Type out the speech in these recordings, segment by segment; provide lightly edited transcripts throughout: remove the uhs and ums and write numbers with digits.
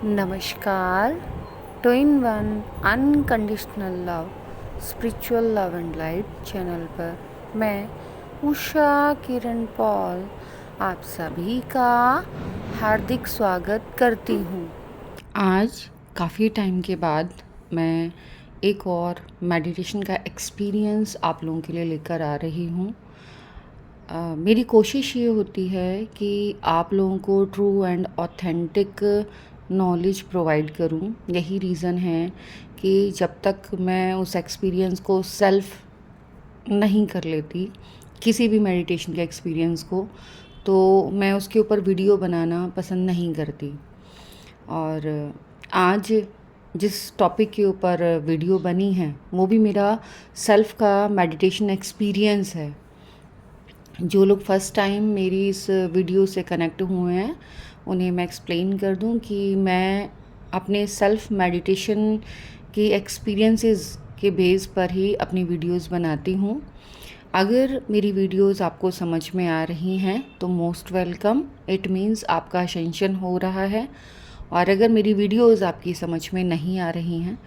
नमस्कार। Two in one unconditional love spiritual love and light channel पर मैं Usha Kiran Paul आप सभी का हार्दिक स्वागत करती हूँ। आज काफ़ी टाइम के बाद मैं एक और मेडिटेशन का एक्सपीरियंस आप लोगों के लिए लेकर आ रही हूँ। मेरी कोशिश ये होती है कि आप लोगों को true and authentic knowledge provide करूं। यही रीज़न है कि जब तक मैं उस एक्सपीरियंस को सेल्फ नहीं कर लेती, किसी भी मेडिटेशन के एक्सपीरियंस को, तो मैं उसके ऊपर वीडियो बनाना पसंद नहीं करती। और आज जिस टॉपिक के ऊपर वीडियो बनी है वो भी मेरा सेल्फ का मेडिटेशन एक्सपीरियंस है। जो लोग फ़र्स्ट टाइम मेरी इस वीडियो से कनेक्ट हुए हैं उन्हें मैं एक्सप्लेन कर दूं कि मैं अपने सेल्फ मेडिटेशन के एक्सपीरियंसेस के बेस पर ही अपनी वीडियोस बनाती हूं। अगर मेरी वीडियोस आपको समझ में आ रही हैं तो मोस्ट वेलकम, इट मीन्स आपका असेंशन हो रहा है। और अगर मेरी वीडियोस आपकी समझ में नहीं आ रही हैं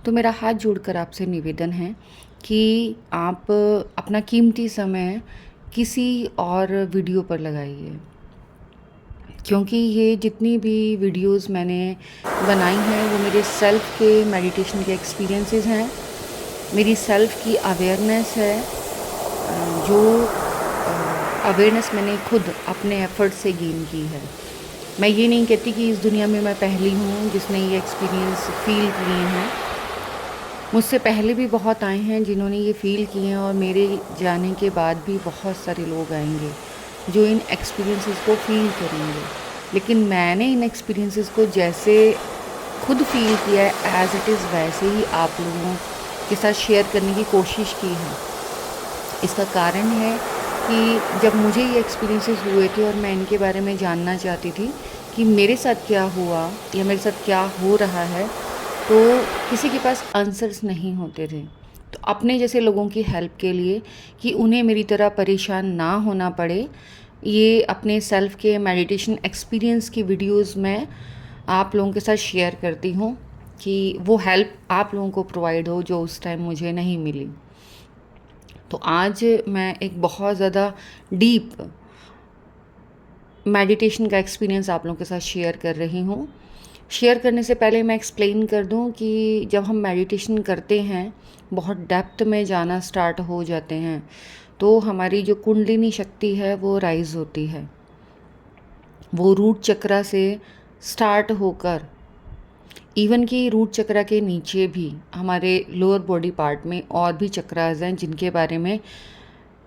तो मेरा हाथ जोड़कर आपसे निवेदन है कि आप अपना कीमती समय किसी और वीडियो पर लगाइए, क्योंकि ये जितनी भी वीडियोस मैंने बनाई हैं वो मेरे सेल्फ के मेडिटेशन के एक्सपीरियंसेस हैं, मेरी सेल्फ की अवेयरनेस है। जो अवेयरनेस मैंने खुद अपने एफर्ट से गेन की है। मैं ये नहीं कहती कि इस दुनिया में मैं पहली हूँ जिसने ये एक्सपीरियंस फील किए हैं। मुझसे पहले भी बहुत आए हैं जिन्होंने ये फ़ील किए हैं, और मेरे जाने के बाद भी बहुत सारे लोग आएंगे जो इन एक्सपीरियंसेस को फ़ील करेंगे। लेकिन मैंने इन एक्सपीरियंसेस को जैसे खुद फ़ील किया है एज़ इट इज़ वैसे ही आप लोगों के साथ शेयर करने की कोशिश की है। इसका कारण है कि जब मुझे ये एक्सपीरियंसेस हुए थे और मैं इनके बारे में जानना चाहती थी कि मेरे साथ क्या हुआ या मेरे साथ क्या हो रहा है, तो किसी के पास आंसर्स नहीं होते थे। तो अपने जैसे लोगों की हेल्प के लिए कि उन्हें मेरी तरह परेशान ना होना पड़े, ये अपने सेल्फ के मेडिटेशन एक्सपीरियंस की वीडियोस मैं आप लोगों के साथ शेयर करती हूँ कि वो हेल्प आप लोगों को प्रोवाइड हो जो उस टाइम मुझे नहीं मिली। तो आज मैं एक बहुत ज़्यादा डीप मेडिटेशन का एक्सपीरियंस आप लोगों के साथ शेयर कर रही हूँ। शेयर करने से पहले मैं एक्सप्लेन कर दूं कि जब हम मेडिटेशन करते हैं, बहुत डेप्थ में जाना स्टार्ट हो जाते हैं, तो हमारी जो कुंडलिनी शक्ति है वो राइज होती है। वो रूट चक्रा से स्टार्ट होकर इवन कि रूट चक्रा के नीचे भी हमारे लोअर बॉडी पार्ट में और भी चक्रास हैं जिनके बारे में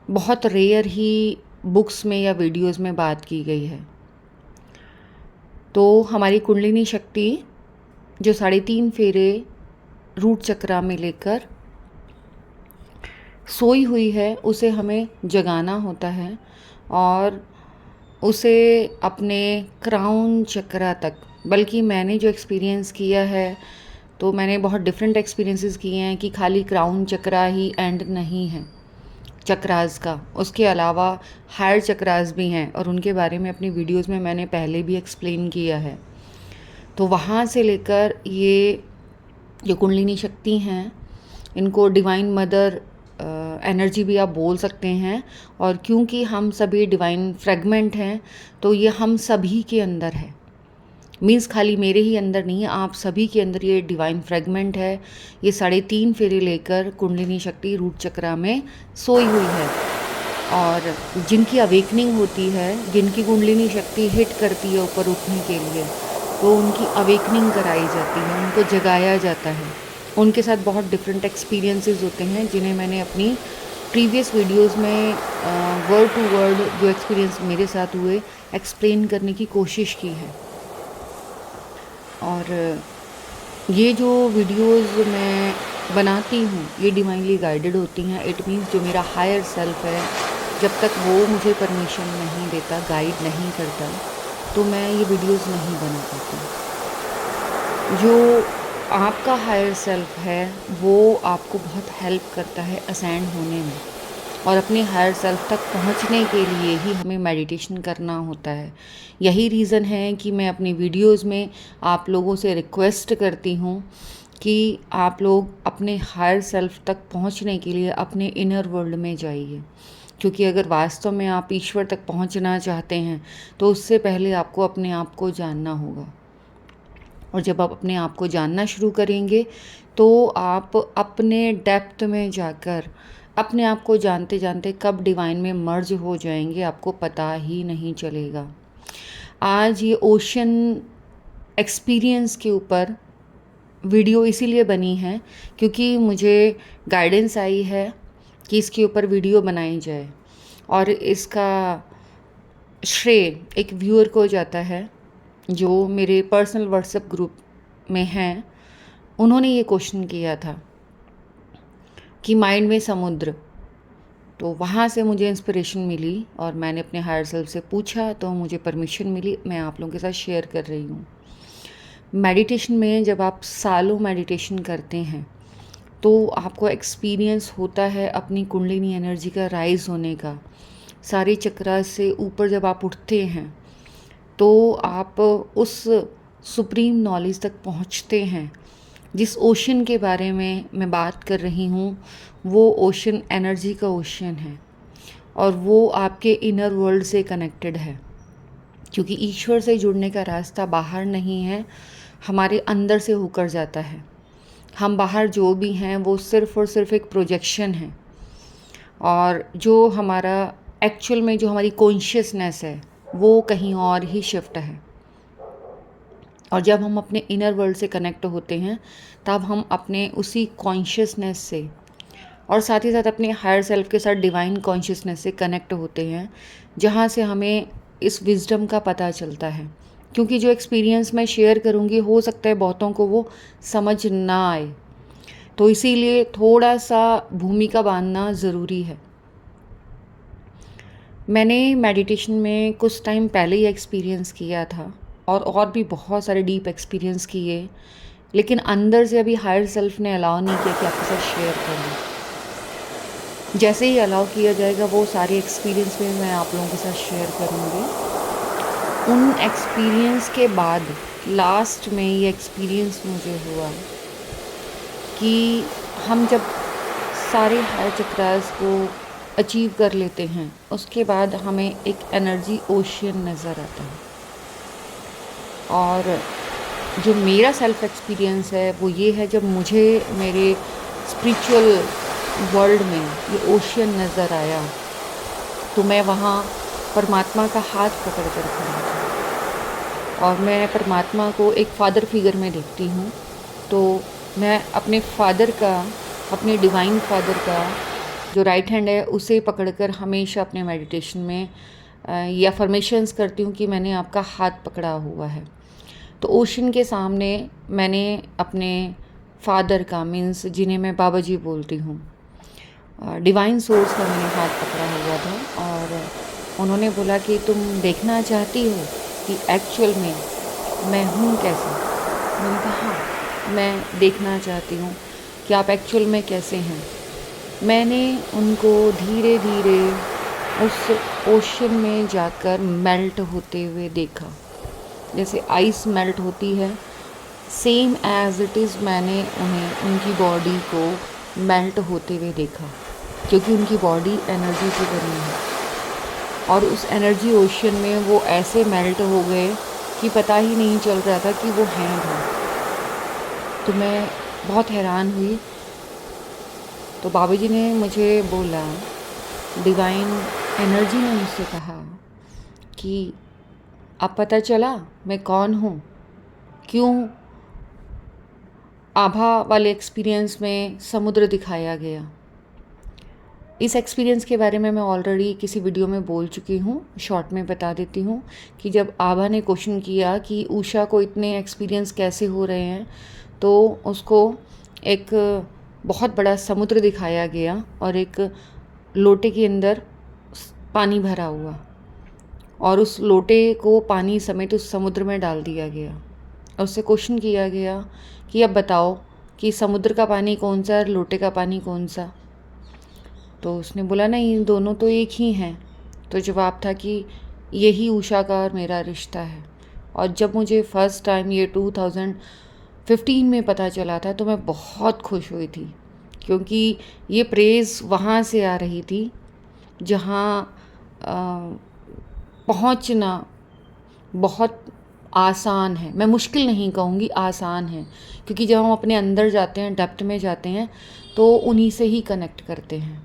बहुत रेयर ही बुक्स में या वीडियोस में बात की गई है। तो हमारी कुंडलिनी शक्ति जो 3.5 फेरे रूट चक्रा में लेकर सोई हुई है, उसे हमें जगाना होता है और उसे अपने क्राउन चक्रा तक, बल्कि मैंने जो एक्सपीरियंस किया है तो मैंने बहुत डिफरेंट एक्सपीरियंसेस किए हैं कि खाली क्राउन चक्रा ही एंड नहीं है चक्रास का, उसके अलावा हायर चक्रास भी हैं और उनके बारे में अपनी वीडियोस में मैंने पहले भी एक्सप्लेन किया है। तो वहाँ से लेकर ये जो कुंडलिनी शक्ति हैं, इनको डिवाइन मदर एनर्जी भी आप बोल सकते हैं। और क्योंकि हम सभी डिवाइन फ्रेगमेंट हैं तो ये हम सभी के अंदर है, मीन्स खाली मेरे ही अंदर नहीं है, आप सभी के अंदर ये डिवाइन फ्रेगमेंट है। ये 3.5 फेरे लेकर कुंडलिनी शक्ति रूट चक्रा में सोई हुई है, और जिनकी अवेकनिंग होती है, जिनकी कुंडलिनी शक्ति हिट करती है ऊपर उठने के लिए, तो उनकी अवेकनिंग कराई जाती है, उनको जगाया जाता है। उनके साथ बहुत डिफरेंट एक्सपीरियंसेस होते हैं जिन्हें मैंने अपनी प्रीवियस वीडियोस में वर्ड टू वर्ड जो एक्सपीरियंस मेरे साथ हुए एक्सप्लेन करने की कोशिश की है। और ये जो वीडियोस मैं बनाती हूँ ये डिवाइनली गाइडेड होती हैं। इट मीन्स जो मेरा हायर सेल्फ है, जब तक वो मुझे परमिशन नहीं देता, गाइड नहीं करता, तो मैं ये वीडियोस नहीं बना पाती। जो आपका हायर सेल्फ है वो आपको बहुत हेल्प करता है असेंड होने में। और अपने हायर सेल्फ तक पहुंचने के लिए ही हमें मेडिटेशन करना होता है। यही रीज़न है कि मैं अपनी वीडियोस में आप लोगों से रिक्वेस्ट करती हूँ कि आप लोग अपने हायर सेल्फ तक पहुंचने के लिए अपने इनर वर्ल्ड में जाइए, क्योंकि अगर वास्तव में आप ईश्वर तक पहुंचना चाहते हैं तो उससे पहले आपको अपने आप को जानना होगा। और जब आप अपने आप को जानना शुरू करेंगे तो आप अपने डेप्थ में जाकर अपने आप को जानते जानते कब डिवाइन में मर्ज हो जाएंगे आपको पता ही नहीं चलेगा। आज ये ओशन एक्सपीरियंस के ऊपर वीडियो इसीलिए बनी है क्योंकि मुझे गाइडेंस आई है कि इसके ऊपर वीडियो बनाई जाए, और इसका श्रेय एक व्यूअर को जाता है जो मेरे पर्सनल व्हाट्सएप ग्रुप में हैं। उन्होंने ये क्वेश्चन किया था कि माइंड में समुद्र, तो वहाँ से मुझे इंस्पिरेशन मिली और मैंने अपने हायर सेल्फ से पूछा तो मुझे परमिशन मिली, मैं आप लोगों के साथ शेयर कर रही हूँ। मेडिटेशन में जब आप सालों मेडिटेशन करते हैं तो आपको एक्सपीरियंस होता है अपनी कुंडलिनी एनर्जी का राइज होने का। सारे चक्रा से ऊपर जब आप उठते हैं तो आप उस सुप्रीम नॉलेज तक पहुंचते हैं। जिस ओशन के बारे में मैं बात कर रही हूँ वो ओशन एनर्जी का ओशन है और वो आपके इनर वर्ल्ड से कनेक्टेड है, क्योंकि ईश्वर से जुड़ने का रास्ता बाहर नहीं है, हमारे अंदर से होकर जाता है। हम बाहर जो भी हैं वो सिर्फ़ और सिर्फ एक प्रोजेक्शन है, और जो हमारा एक्चुअल में जो हमारी कॉन्शियसनेस है वो कहीं और ही शिफ्ट है। और जब हम अपने इनर वर्ल्ड से कनेक्ट होते हैं तब हम अपने उसी कॉन्शियसनेस से और साथ ही साथ अपने हायर सेल्फ के साथ डिवाइन कॉन्शियसनेस से कनेक्ट होते हैं, जहाँ से हमें इस विजडम का पता चलता है। क्योंकि जो एक्सपीरियंस मैं शेयर करूँगी हो सकता है बहुतों को वो समझ ना आए, तो इसीलिए थोड़ा सा भूमिका बांधना ज़रूरी है। मैंने मेडिटेशन में कुछ टाइम पहले ही एक्सपीरियंस किया था और भी बहुत सारे डीप एक्सपीरियंस किए, लेकिन अंदर से अभी हायर सेल्फ ने अलाउ नहीं किया कि आपके साथ शेयर करूँ। जैसे ही अलाउ किया जाएगा वो सारे एक्सपीरियंस में मैं आप लोगों के साथ शेयर करूँगी। उन एक्सपीरियंस के बाद लास्ट में ये एक्सपीरियंस मुझे हुआ कि हम जब सारे हायर चक्रास को अचीव कर लेते हैं उसके बाद हमें एक एनर्जी ओशियन नज़र आता है। और जो मेरा सेल्फ एक्सपीरियंस है वो ये है, जब मुझे मेरे स्पिरिचुअल वर्ल्ड में ये ओशियन नज़र आया तो मैं वहाँ परमात्मा का हाथ पकड़ कर खड़ा था। और मैं परमात्मा को एक फादर फिगर में देखती हूँ, तो मैं अपने फादर का, अपने डिवाइन फादर का जो राइट हैंड है उसे पकड़कर हमेशा अपने मेडिटेशन में ये अफर्मेशंस करती हूँ कि मैंने आपका हाथ पकड़ा हुआ है। तो ओशन के सामने मैंने अपने फादर का, मीन्स जिन्हें मैं बाबा जी बोलती हूँ, डिवाइन सोर्स का मैंने हाथ पकड़ा हुआ था। और उन्होंने बोला कि तुम देखना चाहती हो कि एक्चुअल में मैं हूँ कैसे। मैंने कहा हाँ, मैं देखना चाहती हूँ कि आप एक्चुअल में कैसे हैं। मैंने उनको धीरे धीरे उस ओशन में जाकर मेल्ट होते हुए देखा, जैसे आइस मेल्ट होती है, सेम एज इट इज़ मैंने उन्हें, उनकी बॉडी को मेल्ट होते हुए देखा, क्योंकि उनकी बॉडी एनर्जी से बनी है। और उस एनर्जी ओशन में वो ऐसे मेल्ट हो गए कि पता ही नहीं चल रहा था कि वो हैं भी। तो मैं बहुत हैरान हुई। तो बाबा जी ने मुझे बोला, डिवाइन एनर्जी ने मुझसे कहा कि अब पता चला मैं कौन हूँ, क्यों आभा वाले एक्सपीरियंस में समुद्र दिखाया गया। इस एक्सपीरियंस के बारे में मैं ऑलरेडी किसी वीडियो में बोल चुकी हूँ, शॉर्ट में बता देती हूँ कि जब आभा ने क्वेश्चन किया कि उषा को इतने एक्सपीरियंस कैसे हो रहे हैं, तो उसको एक बहुत बड़ा समुद्र दिखाया गया और एक लोटे के अंदर पानी भरा हुआ, और उस लोटे को पानी समेत उस समुद्र में डाल दिया गया। और उससे क्वेश्चन किया गया कि अब बताओ कि समुद्र का पानी कौन सा है और लोटे का पानी कौन सा। तो उसने बोला नहीं, दोनों तो एक ही हैं। तो जवाब था कि यही उषा का और मेरा रिश्ता है। और जब मुझे फ़र्स्ट टाइम ये 2015 में पता चला था तो मैं बहुत खुश हुई थी, क्योंकि ये प्रेज़ वहाँ से आ रही थी जहाँ पहुँचना बहुत आसान है। मैं मुश्किल नहीं कहूँगी, आसान है, क्योंकि जब हम अपने अंदर जाते हैं, डेप्थ में जाते हैं, तो उन्हीं से ही कनेक्ट करते हैं।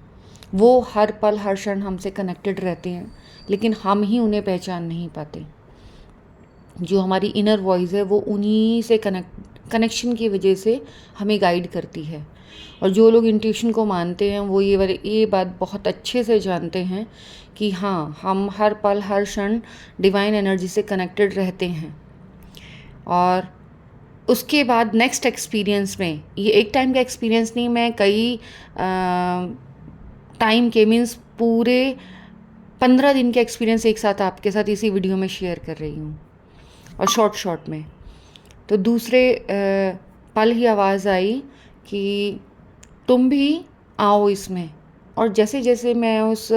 वो हर पल हर क्षण हमसे कनेक्टेड रहते हैं, लेकिन हम ही उन्हें पहचान नहीं पाते। जो हमारी इनर वॉइस है वो उन्हीं से कनेक्शन की वजह से हमें गाइड करती है। और जो लोग इंट्यूशन को मानते हैं वो ये बात बहुत अच्छे से जानते हैं कि हाँ, हम हर पल हर क्षण डिवाइन एनर्जी से कनेक्टेड रहते हैं। और उसके बाद नेक्स्ट एक्सपीरियंस में, ये एक टाइम का एक्सपीरियंस नहीं, मैं कई टाइम के मीन्स पूरे 15 दिन के एक्सपीरियंस एक साथ आपके साथ इसी वीडियो में शेयर कर रही हूँ, और शॉर्ट में। तो दूसरे पल ही आवाज़ आई कि तुम भी आओ इसमें। और जैसे जैसे मैं उस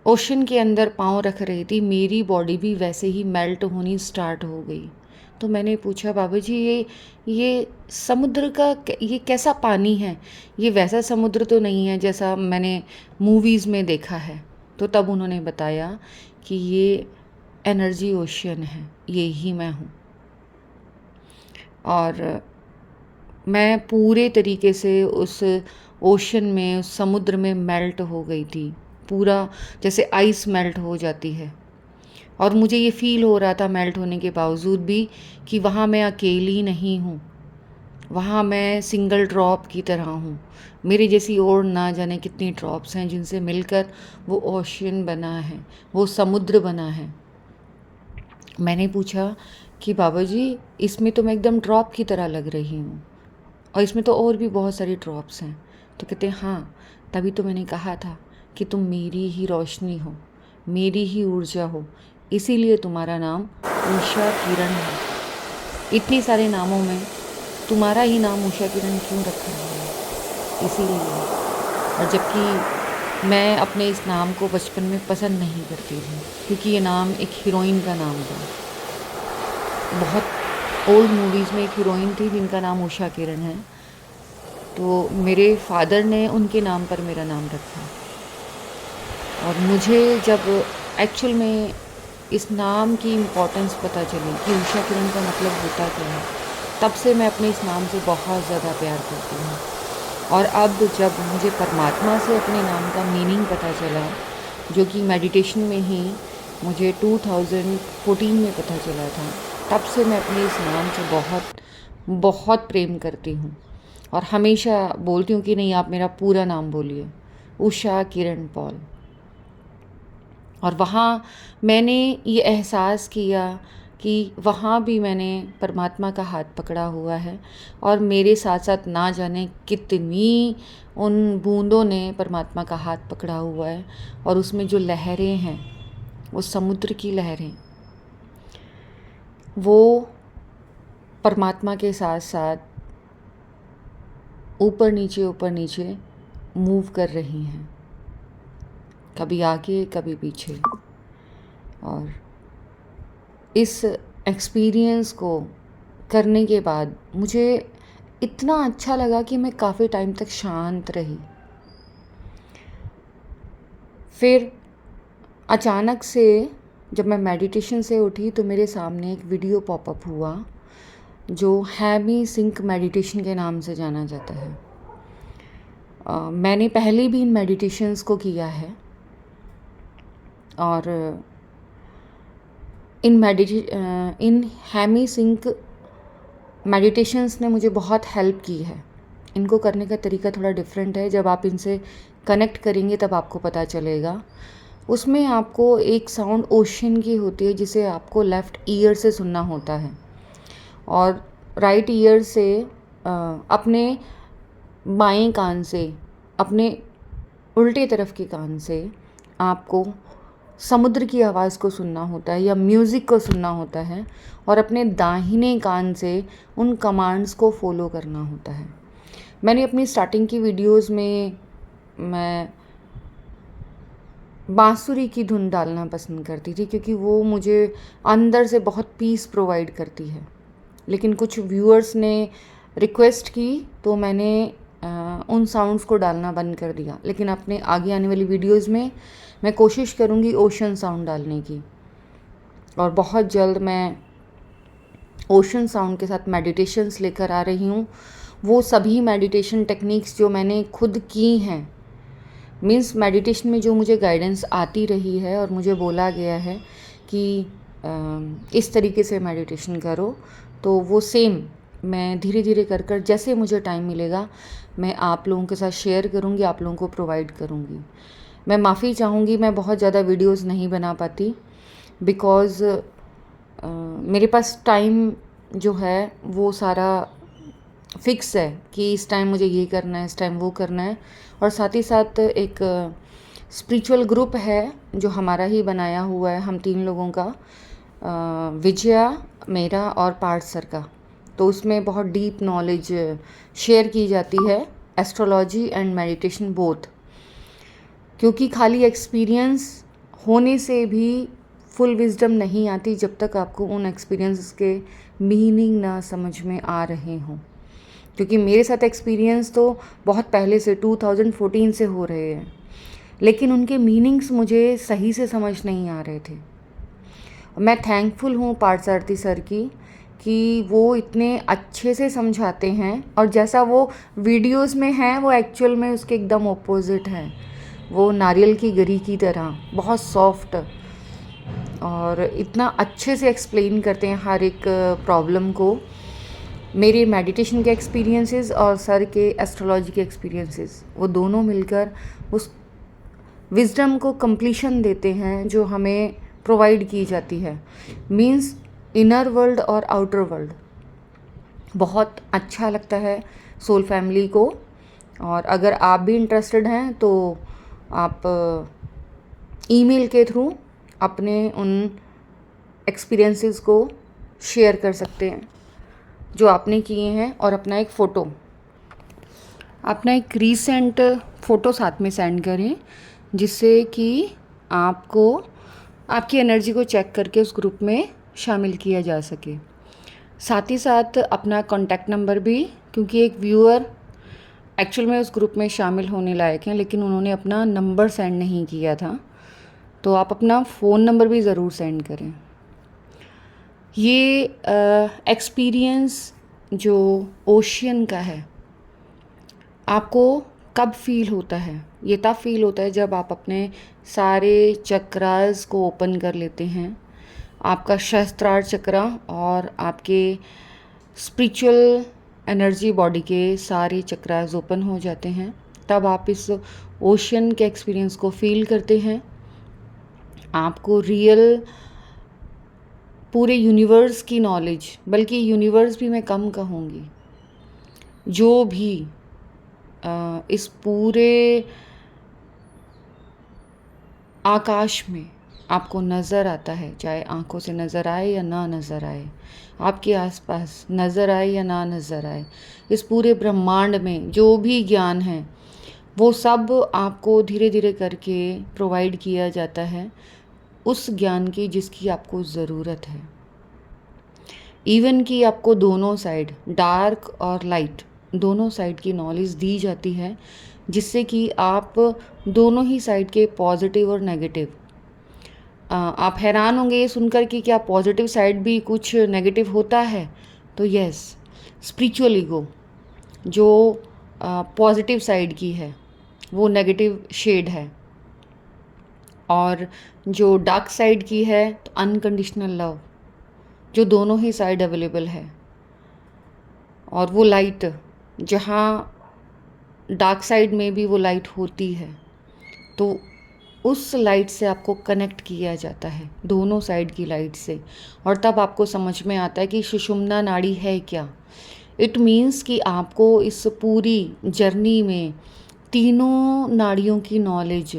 ओशन के अंदर पाँव रख रही थी, मेरी बॉडी भी वैसे ही मेल्ट होनी स्टार्ट हो गई। तो मैंने पूछा, बाबा जी ये समुद्र का ये कैसा पानी है? ये वैसा समुद्र तो नहीं है जैसा मैंने मूवीज़ में देखा है। तो तब उन्होंने बताया कि ये एनर्जी ओशियन है, ये ही मैं हूँ। और मैं पूरे तरीके से उस ओशन में, उस समुद्र में मेल्ट हो गई थी, पूरा जैसे आइस मेल्ट हो जाती है। और मुझे ये फ़ील हो रहा था मेल्ट होने के बावजूद भी कि वहाँ मैं अकेली नहीं हूँ, वहाँ मैं सिंगल ड्रॉप की तरह हूँ। मेरे जैसी और ना जाने कितनी ड्रॉप्स हैं जिनसे मिलकर वो ओशियन बना है, वो समुद्र बना है। मैंने पूछा कि बाबा जी, इसमें तो मैं एकदम ड्रॉप की तरह लग रही हूँ, और इसमें तो और भी बहुत सारी ड्रॉप्स हैं। तो कहते हैं हाँ, तभी तो मैंने कहा था कि तुम मेरी ही रोशनी हो, मेरी ही ऊर्जा हो, इसीलिए तुम्हारा नाम उषा किरण है। इतने सारे नामों में तुम्हारा ही नाम उषा किरण क्यों रखा है? इसीलिए। और जबकि मैं अपने इस नाम को बचपन में पसंद नहीं करती थी, क्योंकि ये नाम एक हीरोइन का नाम था। बहुत ओल्ड मूवीज़ में एक हीरोइन थी जिनका नाम उषा किरण है, तो मेरे फादर ने उनके नाम पर मेरा नाम रखा। और मुझे जब एक्चुअल में इस नाम की इम्पोर्टेंस पता चली कि उषा किरण का मतलब होता क्या है, तब से मैं अपने इस नाम से बहुत ज़्यादा प्यार करती हूँ। और अब जब मुझे परमात्मा से अपने नाम का मीनिंग पता चला, जो कि मेडिटेशन में ही मुझे 2014 में पता चला था, तब से मैं अपने इस नाम से बहुत बहुत प्रेम करती हूँ। और हमेशा बोलती हूँ कि नहीं, आप मेरा पूरा नाम बोलिए, उषा किरण पॉल। और वहाँ मैंने ये एहसास किया कि वहाँ भी मैंने परमात्मा का हाथ पकड़ा हुआ है, और मेरे साथ साथ ना जाने कितनी उन बूंदों ने परमात्मा का हाथ पकड़ा हुआ है। और उसमें जो लहरें हैं, वो समुद्र की लहरें, वो परमात्मा के साथ साथ ऊपर नीचे मूव कर रही हैं, कभी आगे कभी पीछे। और इस एक्सपीरियंस को करने के बाद मुझे इतना अच्छा लगा कि मैं काफ़ी टाइम तक शांत रही। फिर अचानक से जब मैं मेडिटेशन से उठी तो मेरे सामने एक वीडियो पॉपअप हुआ जो हैमी सिंक मेडिटेशन के नाम से जाना जाता है। मैंने पहले भी इन मेडिटेशंस को किया है, और इन हैमी सिंक मेडिटेशंस ने मुझे बहुत हेल्प की है। इनको करने का तरीका थोड़ा डिफरेंट है, जब आप इनसे कनेक्ट करेंगे तब आपको पता चलेगा। उसमें आपको एक साउंड ओशन की होती है जिसे आपको लेफ़्ट ईयर से सुनना होता है, और राइट ईयर से अपने बाएं कान से, अपने उल्टे तरफ के कान से आपको समुद्र की आवाज़ को सुनना होता है या म्यूज़िक को सुनना होता है, और अपने दाहिने कान से उन कमांड्स को फॉलो करना होता है। मैंने अपनी स्टार्टिंग की वीडियोस में मैं बांसुरी की धुन डालना पसंद करती थी, क्योंकि वो मुझे अंदर से बहुत पीस प्रोवाइड करती है। लेकिन कुछ व्यूअर्स ने रिक्वेस्ट की तो मैंने उन साउंड्स को डालना बंद कर दिया। लेकिन अपने आगे आने वाली वीडियोस में मैं कोशिश करूँगी ओशन साउंड डालने की, और बहुत जल्द मैं ओशन साउंड के साथ मेडिटेशंस लेकर आ रही हूँ। वो सभी मेडिटेशन टेक्निक्स जो मैंने खुद की हैं, मीन्स मेडिटेशन में जो मुझे गाइडेंस आती रही है और मुझे बोला गया है कि इस तरीके से मेडिटेशन करो, तो वो सेम मैं धीरे धीरे कर कर जैसे मुझे टाइम मिलेगा मैं आप लोगों के साथ शेयर करूँगी, आप लोगों को प्रोवाइड करूँगी। मैं माफ़ी चाहूँगी, मैं बहुत ज़्यादा वीडियोस नहीं बना पाती, बिकॉज़ मेरे पास टाइम जो है वो सारा फिक्स है कि इस टाइम मुझे ये करना है, इस टाइम वो करना है। और साथ ही साथ एक स्पिरिचुअल ग्रुप है जो हमारा ही बनाया हुआ है, हम 3 लोगों का, विजया, मेरा और पार्थ सर का। तो उसमें बहुत डीप नॉलेज शेयर की जाती है, एस्ट्रोलॉजी एंड मेडिटेशन बोथ। क्योंकि खाली एक्सपीरियंस होने से भी फुल विजडम नहीं आती जब तक आपको उन एक्सपीरियंस के मीनिंग ना समझ में आ रहे हों। क्योंकि मेरे साथ एक्सपीरियंस तो बहुत पहले से 2014 से हो रहे हैं, लेकिन उनके मीनिंग्स मुझे सही से समझ नहीं आ रहे थे। मैं थैंकफुल हूँ पार्थसारथी सर की कि वो इतने अच्छे से समझाते हैं, और जैसा वो वीडियोस में है वो एक्चुअल में उसके एकदम ऑपोजिट है। वो नारियल की गरी की तरह बहुत सॉफ्ट और इतना अच्छे से एक्सप्लेन करते हैं हर एक प्रॉब्लम को। मेरे मेडिटेशन के एक्सपीरियंसेस और सर के एस्ट्रोलॉजी के एक्सपीरियंसेस, वो दोनों मिलकर उस विजडम को कंप्लीशन देते हैं जो हमें प्रोवाइड की जाती है। मींस इनर वर्ल्ड और आउटर वर्ल्ड बहुत अच्छा लगता है सोल फैमिली को। और अगर आप भी इंटरेस्टेड हैं तो आप ईमेल के थ्रू अपने उन एक्सपीरियंसेस को शेयर कर सकते हैं जो आपने किए हैं, और अपना एक फ़ोटो, अपना एक रीसेंट फ़ोटो साथ में सेंड करें, जिससे कि आपको आपकी एनर्जी को चेक करके उस ग्रुप में शामिल किया जा सके। साथ ही साथ अपना कॉन्टैक्ट नंबर भी, क्योंकि एक व्यूअर एक्चुअल में उस ग्रुप में शामिल होने लायक हैं लेकिन उन्होंने अपना नंबर सेंड नहीं किया था, तो आप अपना फ़ोन नंबर भी ज़रूर सेंड करें। ये एक्सपीरियंस जो ओशियन का है आपको कब फील होता है? ये तब फील होता है जब आप अपने सारे चक्रास को ओपन कर लेते हैं, आपका सहस्त्रार चक्रा और आपके स्पिरिचुअल एनर्जी बॉडी के सारे चक्रास ओपन हो जाते हैं। तब आप इस ओशियन के एक्सपीरियंस को फील करते हैं। आपको रियल पूरे यूनिवर्स की नॉलेज, बल्कि यूनिवर्स भी मैं कम कहूँगी, जो भी इस पूरे आकाश में आपको नज़र आता है, चाहे आँखों से नज़र आए या ना नज़र आए, आपके आसपास नज़र आए या ना नज़र आए, इस पूरे ब्रह्मांड में जो भी ज्ञान है वो सब आपको धीरे धीरे करके प्रोवाइड किया जाता है, उस ज्ञान की जिसकी आपको ज़रूरत है। इवन कि आपको दोनों साइड, डार्क और लाइट, दोनों साइड की नॉलेज दी जाती है, जिससे कि आप दोनों ही साइड के पॉजिटिव और नेगेटिव, आप हैरान होंगे ये सुनकर कि क्या पॉजिटिव साइड भी कुछ नेगेटिव होता है? तो यस, स्पिरिचुअल ईगो जो पॉजिटिव साइड की है वो नेगेटिव शेड है, और जो डार्क साइड की है तो अनकंडीशनल लव, जो दोनों ही साइड अवेलेबल है। और वो लाइट, जहाँ डार्क साइड में भी वो लाइट होती है, तो उस लाइट से आपको कनेक्ट किया जाता है, दोनों साइड की लाइट से। और तब आपको समझ में आता है कि सुषुम्ना नाड़ी है क्या। इट मीन्स कि आपको इस पूरी जर्नी में तीनों नाड़ियों की नॉलेज,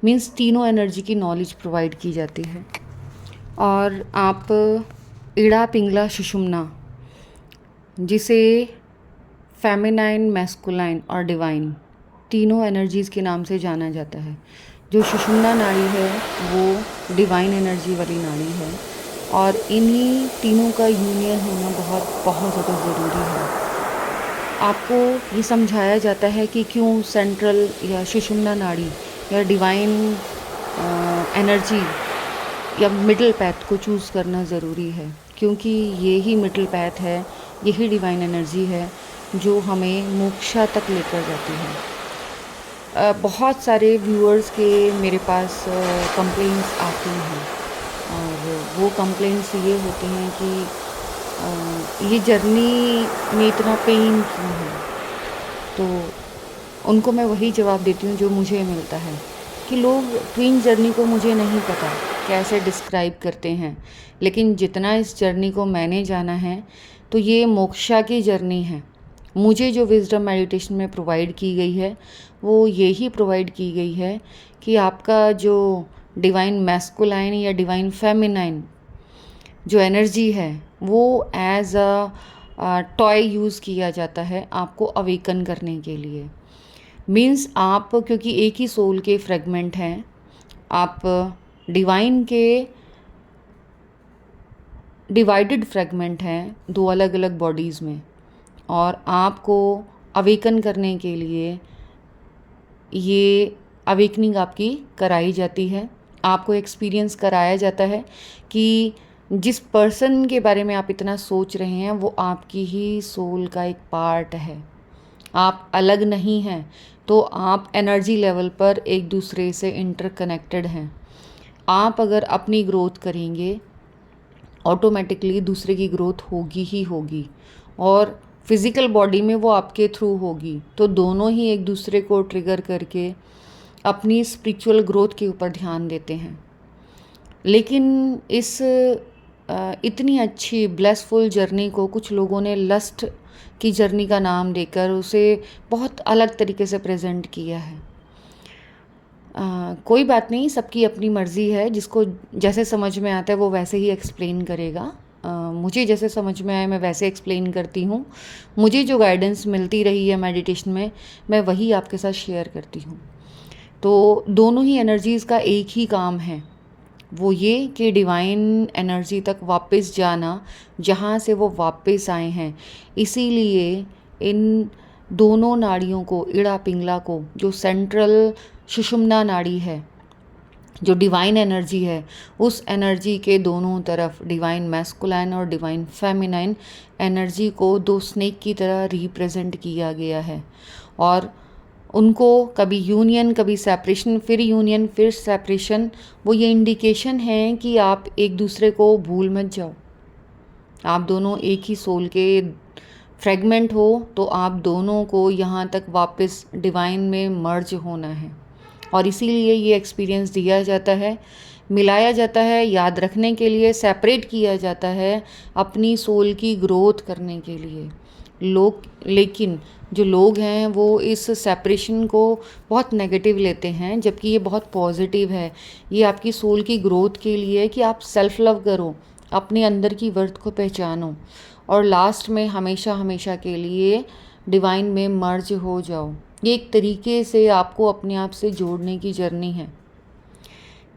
मीन्स तीनों एनर्जी की नॉलेज प्रोवाइड की जाती है। और आप इड़ा पिंगला सुषुम्ना, जिसे फेमिनाइन, मैस्कुलाइन और डिवाइन तीनों एनर्जीज़ के नाम से जाना जाता है। जो सुषुम्ना नाड़ी है वो डिवाइन एनर्जी वाली नाड़ी है और इन्हीं तीनों का यूनियन होना बहुत बहुत ज़्यादा ज़रूरी है। आपको ये समझाया जाता है कि क्यों सेंट्रल या सुषुम्ना नाड़ी या डिवाइन एनर्जी या मिडिल पैथ को चूज़ करना ज़रूरी है, क्योंकि ये ही मिडिल पैथ है, यही डिवाइन एनर्जी है जो हमें मोक्षा तक लेकर जाती है। बहुत सारे व्यूअर्स के मेरे पास कंप्लेंट्स आती हैं और वो कंप्लेंट्स ये होते हैं कि ये जर्नी में इतना पेन क्यों है। तो उनको मैं वही जवाब देती हूँ जो मुझे मिलता है कि लोग ट्विन जर्नी को मुझे नहीं पता कैसे डिस्क्राइब करते हैं, लेकिन जितना इस जर्नी को मैंने जाना है तो ये मोक्षा की जर्नी है। मुझे जो विजडम मेडिटेशन में प्रोवाइड की गई है वो यही प्रोवाइड की गई है कि आपका जो डिवाइन मैस्कुलाइन या डिवाइन फेमिनाइन जो एनर्जी है वो एज अ टॉय यूज़ किया जाता है आपको अवेकन करने के लिए। मीन्स आप क्योंकि एक ही सोल के फ्रेगमेंट हैं, आप डिवाइन के डिवाइडेड फ्रेगमेंट हैं दो अलग अलग बॉडीज़ में, और आपको अवेकन करने के लिए ये अवेकनिंग आपकी कराई जाती है। आपको एक्सपीरियंस कराया जाता है कि जिस पर्सन के बारे में आप इतना सोच रहे हैं वो आपकी ही सोल का एक पार्ट है, आप अलग नहीं हैं। तो आप एनर्जी लेवल पर एक दूसरे से इंटरकनेक्टेड हैं। आप अगर अपनी ग्रोथ करेंगे ऑटोमेटिकली दूसरे की ग्रोथ होगी ही होगी, और फिज़िकल बॉडी में वो आपके थ्रू होगी। तो दोनों ही एक दूसरे को ट्रिगर करके अपनी स्पिरिचुअल ग्रोथ के ऊपर ध्यान देते हैं। लेकिन इस इतनी अच्छी ब्लेसफुल जर्नी को कुछ लोगों ने लस्ट की जर्नी का नाम देकर उसे बहुत अलग तरीके से प्रेजेंट किया है। कोई बात नहीं, सबकी अपनी मर्ज़ी है, जिसको जैसे समझ में आता है वो वैसे ही एक्सप्लेन करेगा। मुझे जैसे समझ में आए मैं वैसे एक्सप्लेन करती हूँ। मुझे जो गाइडेंस मिलती रही है मेडिटेशन में मैं वही आपके साथ शेयर करती हूँ। तो दोनों ही एनर्जीज़ का एक ही काम है, वो ये कि डिवाइन एनर्जी तक वापस जाना जहाँ से वो वापस आए हैं। इसीलिए इन दोनों नाड़ियों को, इड़ा पिंगला को, जो सेंट्रल सुषुम्ना नाड़ी है, जो डिवाइन एनर्जी है, उस एनर्जी के दोनों तरफ डिवाइन मैस्कुलाइन और डिवाइन फेमिनाइन एनर्जी को दो स्नेक की तरह रिप्रेजेंट किया गया है। और उनको कभी यूनियन, कभी सेपरेशन, फिर यूनियन, फिर सेपरेशन, वो ये इंडिकेशन है कि आप एक दूसरे को भूल मत जाओ। आप दोनों एक ही सोल के फ्रेगमेंट हो, तो आप दोनों को यहाँ तक वापस डिवाइन में मर्ज होना है। और इसीलिए ये एक्सपीरियंस दिया जाता है, मिलाया जाता है, याद रखने के लिए, सेपरेट किया जाता है अपनी सोल की ग्रोथ करने के लिए। लेकिन जो लोग हैं वो इस सेपरेशन को बहुत नेगेटिव लेते हैं, जबकि ये बहुत पॉजिटिव है। ये आपकी सोल की ग्रोथ के लिए कि आप सेल्फ लव करो, अपने अंदर की वर्थ को पहचानो और लास्ट में हमेशा हमेशा के लिए डिवाइन में मर्ज हो जाओ। ये एक तरीके से आपको अपने आप से जोड़ने की जर्नी है,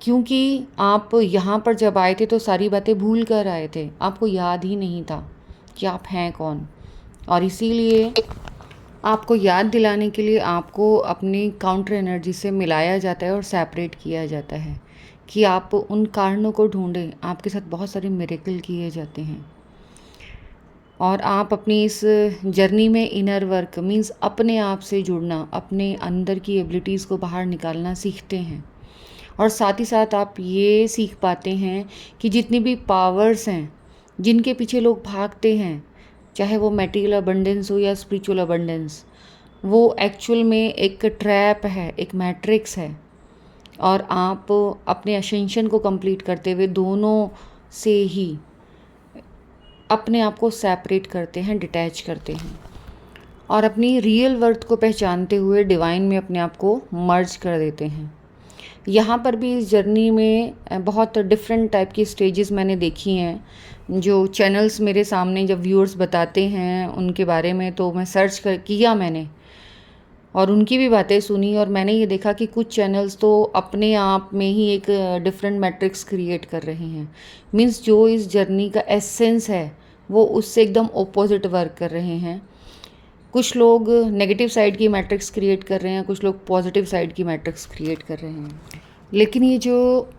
क्योंकि आप यहाँ पर जब आए थे तो सारी बातें भूल कर आए थे, आपको याद ही नहीं था कि आप हैं कौन। और इसीलिए आपको याद दिलाने के लिए आपको अपनी काउंटर एनर्जी से मिलाया जाता है और सेपरेट किया जाता है कि आप उन कारणों को ढूंढें। आपके साथ बहुत सारे मिरेकल किए जाते हैं और आप अपनी इस जर्नी में इनर वर्क मीन्स अपने आप से जुड़ना, अपने अंदर की एबिलिटीज़ को बाहर निकालना सीखते हैं। और साथ ही साथ आप ये सीख पाते हैं कि जितनी भी पावर्स हैं जिनके पीछे लोग भागते हैं, चाहे वो मटेरियल अबंडेंस हो या स्पिरिचुअल अबंडेंस, वो एक्चुअल में एक ट्रैप है, एक मैट्रिक्स है। और आप अपने असेंशन को कंप्लीट करते हुए दोनों से ही अपने आप को सेपरेट करते हैं, डिटैच करते हैं और अपनी रियल वर्थ को पहचानते हुए डिवाइन में अपने आप को मर्ज कर देते हैं। यहाँ पर भी इस जर्नी में बहुत डिफरेंट टाइप की स्टेजेस मैंने देखी हैं, जो चैनल्स मेरे सामने जब व्यूअर्स बताते हैं उनके बारे में, तो मैं सर्च किया मैंने। और उनकी भी बातें सुनी और मैंने ये देखा कि कुछ चैनल्स तो अपने आप में ही एक डिफरेंट मैट्रिक्स क्रिएट कर रहे हैं। मीन्स जो इस जर्नी का एसेंस है वो उससे एकदम ऑपोजिट वर्क कर रहे हैं। कुछ लोग नेगेटिव साइड की मैट्रिक्स क्रिएट कर रहे हैं, कुछ लोग पॉजिटिव साइड की मैट्रिक्स क्रिएट कर रहे हैं। लेकिन ये जो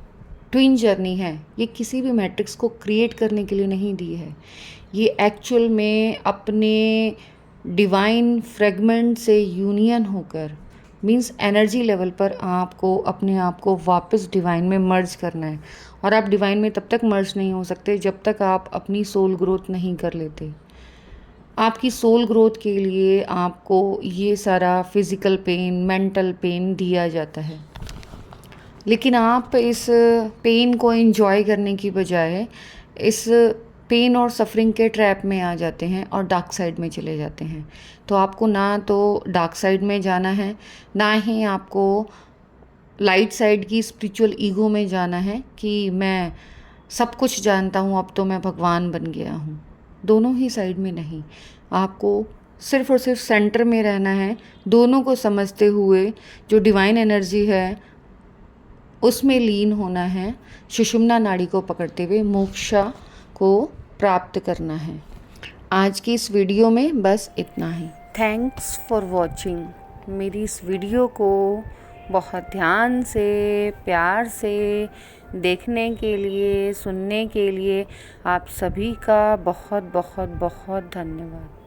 ट्विन जर्नी है ये किसी भी मैट्रिक्स को क्रिएट करने के लिए नहीं दी है। ये एक्चुअल में अपने डिवाइन फ्रेगमेंट से यूनियन होकर मींस एनर्जी लेवल पर आपको अपने आप को वापस डिवाइन में मर्ज करना है। और आप डिवाइन में तब तक मर्ज नहीं हो सकते जब तक आप अपनी सोल ग्रोथ नहीं कर लेते। आपकी सोल ग्रोथ के लिए आपको ये सारा फिज़िकल पेन, मेंटल पेन दिया जाता है, लेकिन आप इस पेन को एंजॉय करने की बजाय इस पेन और सफरिंग के ट्रैप में आ जाते हैं और डार्क साइड में चले जाते हैं। तो आपको ना तो डार्क साइड में जाना है, ना ही आपको लाइट साइड की स्पिरिचुअल ईगो में जाना है कि मैं सब कुछ जानता हूँ, अब तो मैं भगवान बन गया हूँ। दोनों ही साइड में नहीं, आपको सिर्फ और सिर्फ सेंटर में रहना है, दोनों को समझते हुए जो डिवाइन एनर्जी है उसमें लीन होना है, सुषुम्ना नाड़ी को पकड़ते हुए मोक्षा को प्राप्त करना है। आज की इस वीडियो में बस इतना ही। Thanks for watching. मेरी इस वीडियो को बहुत ध्यान से, प्यार से देखने के लिए, सुनने के लिए आप सभी का बहुत बहुत बहुत धन्यवाद।